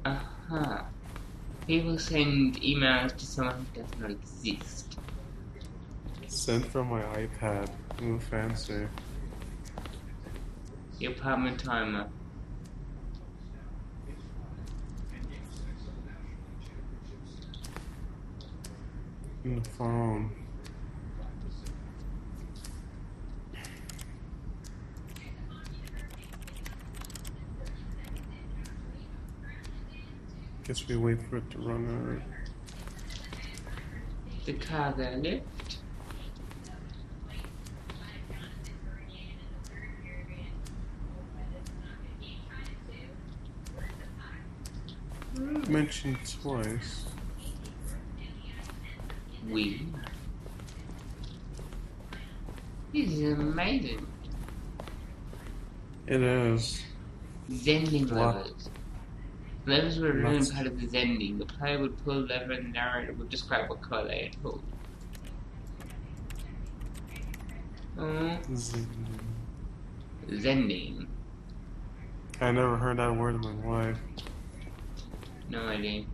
Uh-huh. People send emails to someone who does not exist. Sent from my iPad. Ooh, fancy. The apartment timer. In the phone. Guess we wait for it to run out. The cargo lift. Mentioned twice. We. This is amazing. It is. Zending levers. Levers were removed part of the zending. The player would pull a lever and the narrator would describe what color they had pulled. Zending. I never heard that word in my life. No idea.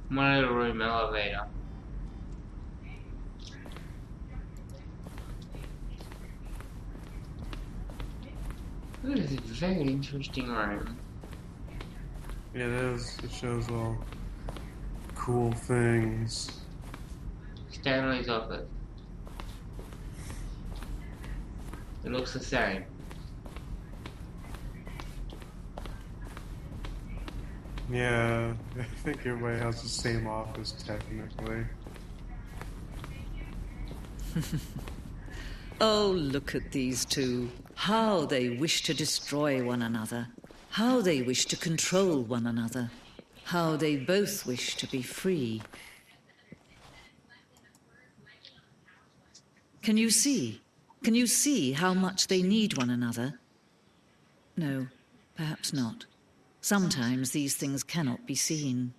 Mono room elevator. Ooh, this is a very interesting room. It is. It shows all cool things. Stanley's office. It looks the same. Yeah, I think everybody has the same office technically. Oh, look at these two. How they wish to destroy one another. How they wish to control one another. How they both wish to be free. Can you see? Can you see how much they need one another? No, perhaps not. Sometimes these things cannot be seen.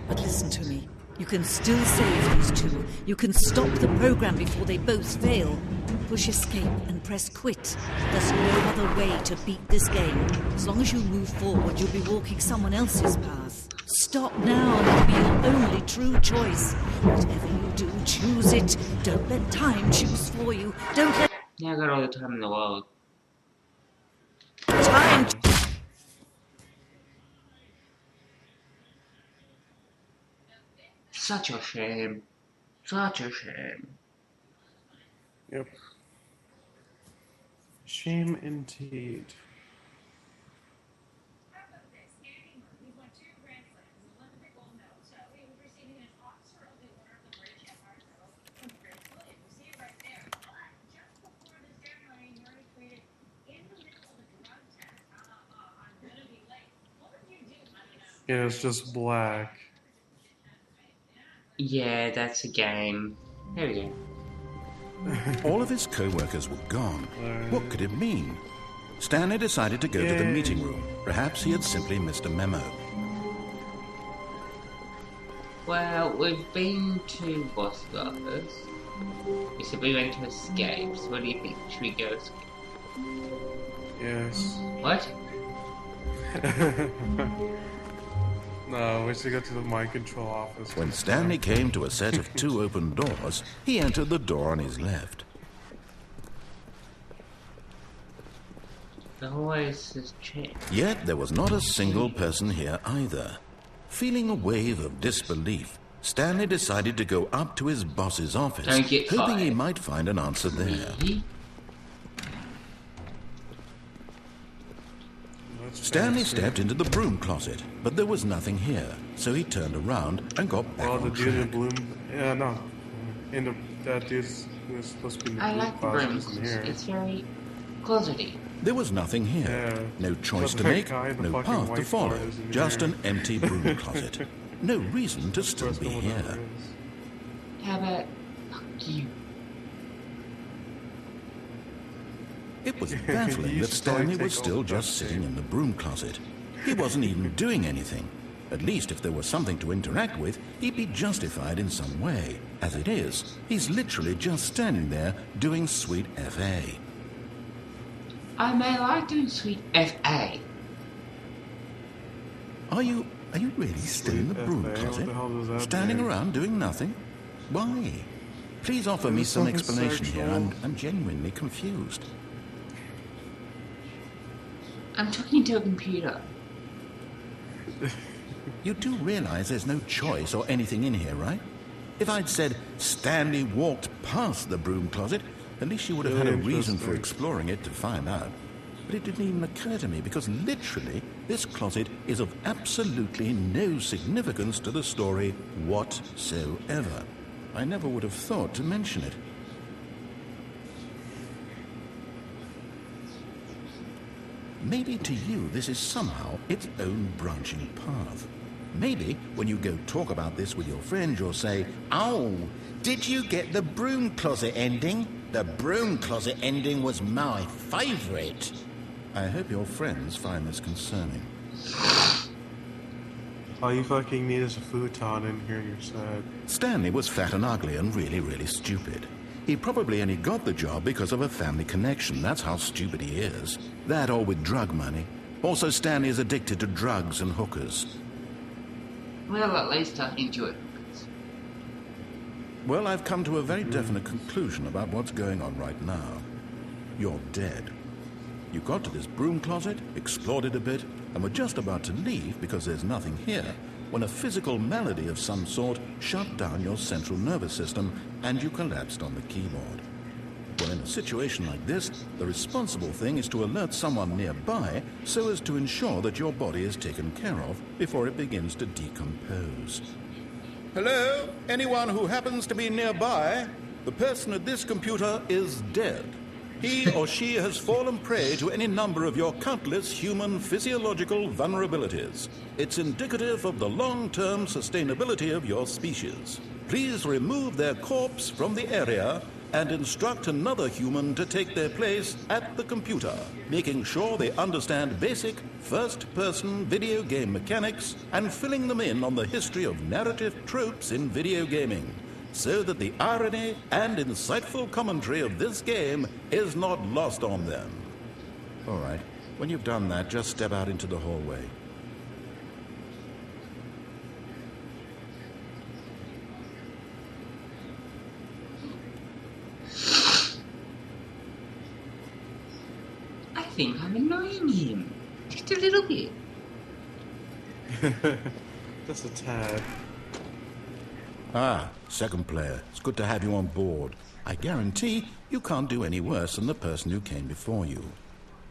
But listen to me. You can still save these two. You can stop the program before they both fail. Push escape and press quit. There's no other way to beat this game. As long as you move forward, you'll be walking someone else's path. Stop now and it'll be your only true choice. Whatever you do, choose it. Don't let time choose for you. Don't let... Yeah, I got all the time in the world. Time... Such a shame. Such a shame. Yep. Shame indeed. Yeah, it's just black. Yeah, that's a game. There we go. All of his co-workers were gone. What could it mean? Stanley decided to go to the meeting room. Perhaps he had simply missed a memo. Well, we've been to boss's office. We said we went to escape, so what do you think? Should we go escape? Yes. What? No, we should go to the mind control office. When Stanley came to a set of two open doors, he entered the door on his left. The hallway says check. Yet there was not a single person here either. Feeling a wave of disbelief, Stanley decided to go up to his boss's office, hoping he might find an answer there. Stanley stepped into the broom closet, but there was nothing here, so he turned around and got back on the dude in track. bloom. Yeah, no. That dude's who's supposed to be in the I broom like the closet broom. isn't here. It's very closety. There was nothing here. Yeah. No choice to That make, guy in the no fucking path to whiteboard follow, isn't just here. an empty broom closet. No reason to still First be one here. that is. How about fuck you? It was baffling that Stanley was still just sitting in the broom closet. He wasn't even doing anything. At least if there was something to interact with, he'd be justified in some way. As it is, he's literally just standing there doing sweet FA. I may like doing sweet FA. Are you really still in the broom closet? Standing around doing nothing? Why? Please offer me some explanation here. I'm genuinely confused. I'm talking to a computer. You do realize there's no choice or anything in here, right? If I'd said Stanley walked past the broom closet, at least you would have had a reason for exploring it to find out. But it didn't even occur to me because literally this closet is of absolutely no significance to the story whatsoever. I never would have thought to mention it. Maybe to you this is somehow its own branching path. Maybe when you go talk about this with your friend, you'll say, "Oh, did you get the broom closet ending? The broom closet ending was my favourite." I hope your friends find this concerning. All you fucking need is a futon in here, you're sad. Stanley was fat and ugly and really, really stupid. He probably only got the job because of a family connection. That's how stupid he is. That or with drug money. Also, Stanley is addicted to drugs and hookers. Well, at least I enjoy hookers. Well, I've come to a very definite conclusion about what's going on right now. You're dead. You got to this broom closet, explored it a bit, and were just about to leave because there's nothing here, when a physical malady of some sort shut down your central nervous system and you collapsed on the keyboard. Well, in a situation like this, the responsible thing is to alert someone nearby so as to ensure that your body is taken care of before it begins to decompose. Hello? Anyone who happens to be nearby? The person at this computer is dead. He or she has fallen prey to any number of your countless human physiological vulnerabilities. It's indicative of the long-term sustainability of your species. Please remove their corpse from the area and instruct another human to take their place at the computer, making sure they understand basic first-person video game mechanics and filling them in on the history of narrative tropes in video gaming, so that the irony and insightful commentary of this game is not lost on them. All right, when you've done that, just step out into the hallway. I think I'm annoying him. Just a little bit. Just a tad. Ah, second player. It's good to have you on board. I guarantee you can't do any worse than the person who came before you.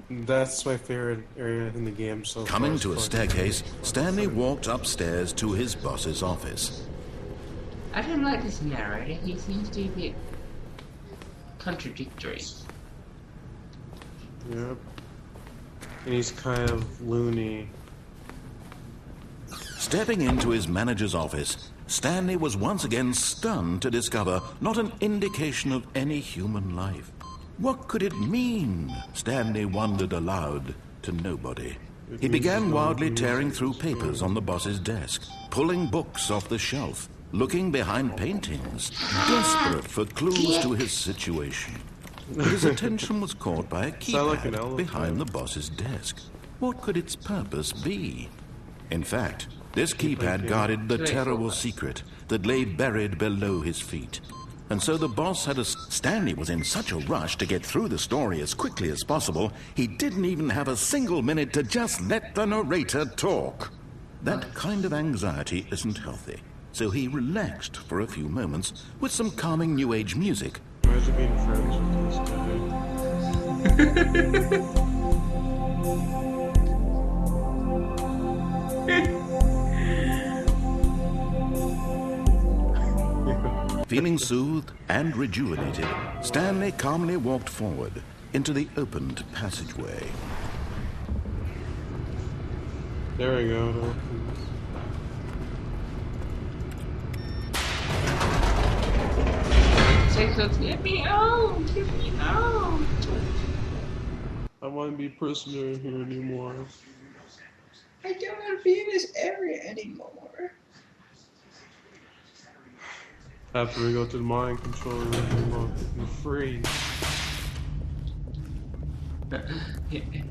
That's my favorite area in the game so far. Coming to a staircase, Stanley walked upstairs to his boss's office. I don't like this narrator. He seems to be a bit contradictory. Yep. And he's kind of loony. Stepping into his manager's office, Stanley was once again stunned to discover not an indication of any human life. What could it mean? Stanley wondered aloud to nobody. He began wildly tearing through papers on the boss's desk, pulling books off the shelf, looking behind paintings, desperate for clues to his situation. But his attention was caught by a keypad behind the boss's desk. What could its purpose be? In fact, this keypad guarded the terrible secret that lay buried below his feet. And so the boss had Stanley was in such a rush to get through the story as quickly as possible, he didn't even have a single minute to just let the narrator talk. That kind of anxiety isn't healthy. So he relaxed for a few moments with some calming New Age music. Imagine being friends with this guy. Feeling soothed and rejuvenated, Stanley calmly walked forward into the opened passageway. There we go. Get me out! Get me out! I want to be prisoner here anymore. I don't want to be in this area anymore. After we go to the mind control room, we'll be free.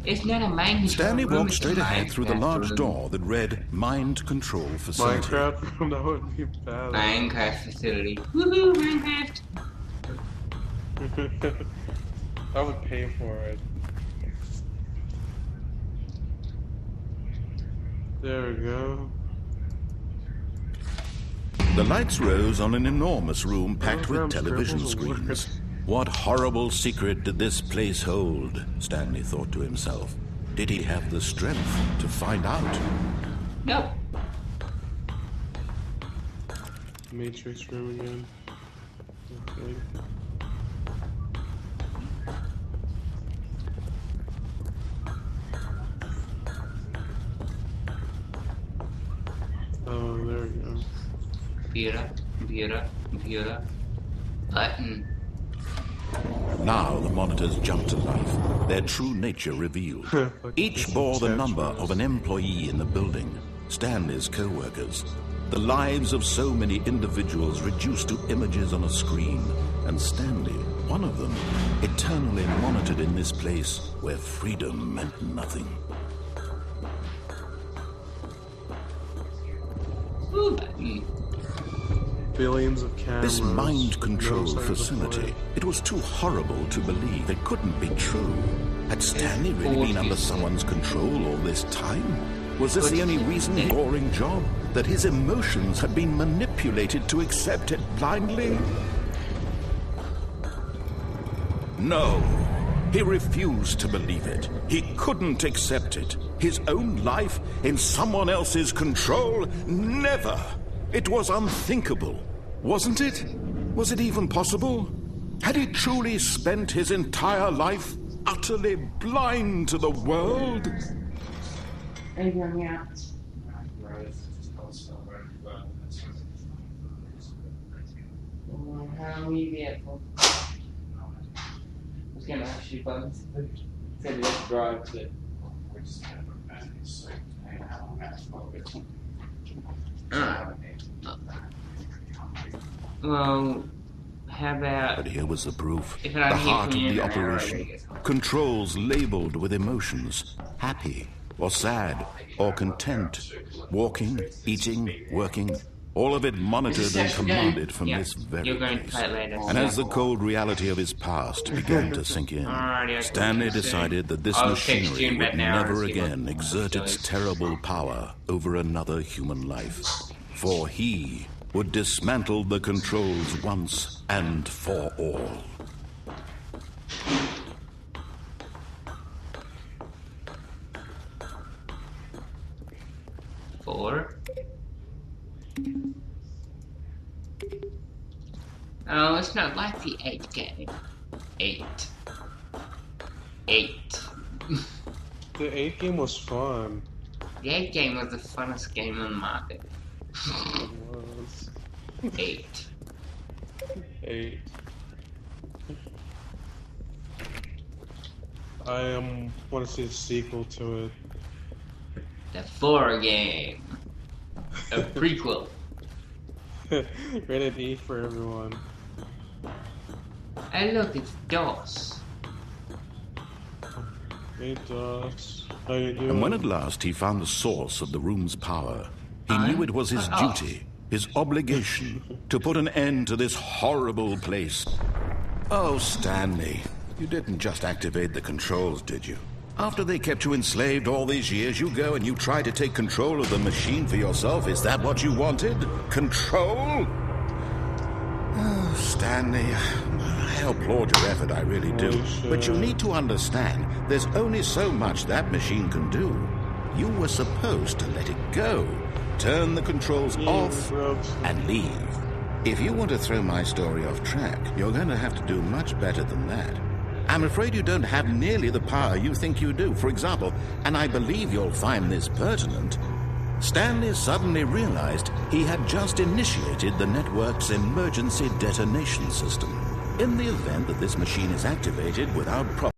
It's not a mind control Stanley room, walked it's a straight ahead through the Minecraft large room. door that read Mind Control Facility. Minecraft room, that would be bad. Minecraft facility. Woohoo, Minecraft! I would pay for it. There we go. The lights rose on an enormous room packed with Holograms, television scribbles, or screens. words. What horrible secret did this place hold? Stanley thought to himself. Did he have the strength to find out? Nope. Matrix room again. Okay. Oh, there we go. Computer. Button. Now the monitors jumped to life, their true nature revealed. Each bore the number of an employee in the building, Stanley's co-workers. The lives of so many individuals reduced to images on a screen, and Stanley, one of them, eternally monitored in this place where freedom meant nothing. Ooh, button. Billions of cameras. This mind control no signs of facility, life. it was too horrible to believe. It couldn't be true. Had Stanley really been under someone's control all this time? Was this the only reason, boring job, that his emotions had been manipulated to accept it blindly? No. He refused to believe it. He couldn't accept it. His own life in someone else's control? Never! It was unthinkable, wasn't it? Was it even possible? Had he truly spent his entire life utterly blind to the world? How many vehicles? I was gonna ask you buttons. Said let's drive to. Well, how about... But here was the proof. If The I hear heart from of you the in an hour, operation. I guess. Controls labeled with emotions. Happy or sad or content. Walking, eating, working. All of it monitored and commanded from this very You're going to place. play it later. And as the cold reality of his past began to sink in, Alrighty, I Stanley can decided that this I'll text you machinery in about would an hour never and see what again exert its does. terrible power over another human life. For he would dismantle the controls once and for all. Four. Oh, it's not like the 8 game. 8. The 8 game was fun. The 8 game was the funnest game on the market. It was. 8. 8. I want to see the sequel to it. The 4 game. A prequel. Rated E for everyone. Hey look, it's DOS. Hey, DOS. How you doing? And when at last he found the source of the room's power, he knew it was his duty, his obligation, to put an end to this horrible place. Oh, Stanley, you didn't just activate the controls, did you? After they kept you enslaved all these years, you go and you try to take control of the machine for yourself? Is that what you wanted? Control? Oh, Stanley, I applaud your effort, I really do. But you need to understand, there's only so much that machine can do. You were supposed to let it go, turn the controls off, and leave. If you want to throw my story off track, you're going to have to do much better than that. I'm afraid you don't have nearly the power you think you do. For example, and I believe you'll find this pertinent, Stanley suddenly realized he had just initiated the network's emergency detonation system. In the event that this machine is activated without proper